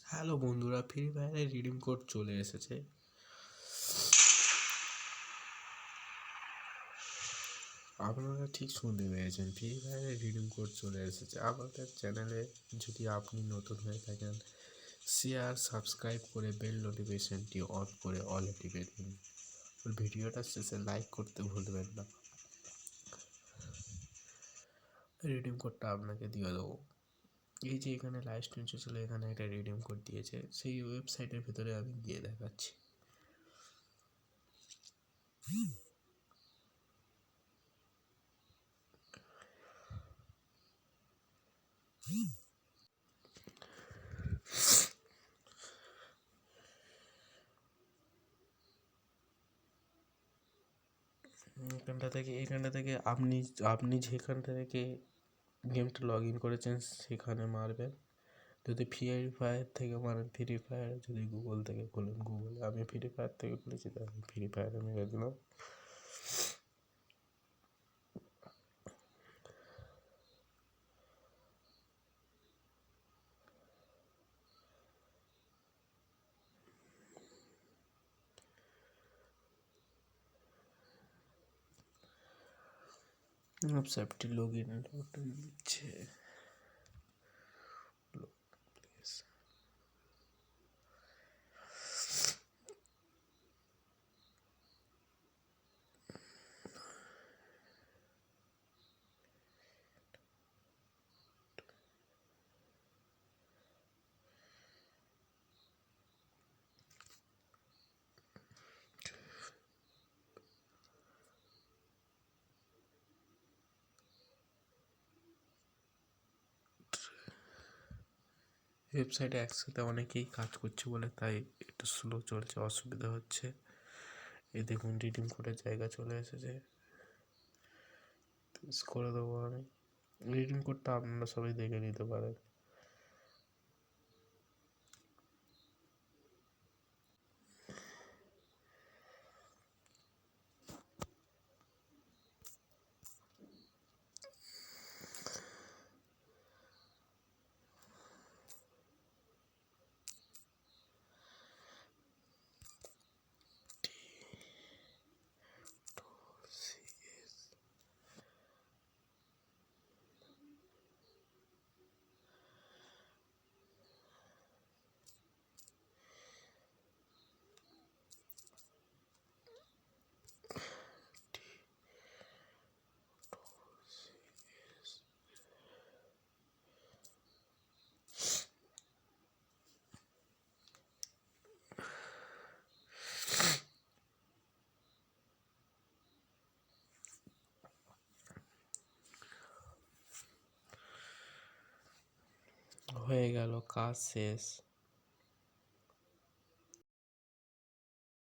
Hello বন্ধুরা, free ফায়ারের redeem code চলে এসেছে। আপনারা ঠিক শুনতে পেয়েছেন, ফ্রি ফায়ারের রিডিম কোড চলে এসেছে আমাদের চ্যানেলে। যদি আপনি নতুন হয়ে থাকেন, শেয়ার সাবস্ক্রাইব করে বেল নোটিফিকেশনটি অন করে অলে টিপে দিন। ভিডিওটা শেষে লাইক করতে ভুলবেন না। রিডিম কোডটা আপনাকে দিয়ে দেবো। এই যে এখানে লাইভ স্ট্রিম চলছিল, এখানে একটা রিডিম কোড দিয়েছে, সেই ওয়েবসাইটের ভেতরে আমি গিয়ে দেখাচ্ছি। এখানটা থেকে আপনি যেখানটা থেকে গেমটা লগ ইন করেছেন সেখানে মারবেন। যদি ফ্রি ফায়ার থেকে মারেন ফ্রি ফায়ার, যদি গুগল থেকে খোলেন গুগলে। আমি ফ্রি ফায়ার থেকে খুলেছি, তাই আমি ফ্রি ফায়ারে মেরে দিলাম। ওয়েবসাইটটি লগ ইন দিচ্ছে। ওয়েবসাইটে একসাথে অনেকেই কাজ করছে বলে তাই একটু স্লো চলছে, অসুবিধা হচ্ছে। এই দেখুন রিডিম কোডের জায়গা চলে এসেছে, করে দেবো আমি। রিডিম কোডটা আপনারা সবাই দেখে নিতে পারেন। হয়ে গেল, কাজ শেষ।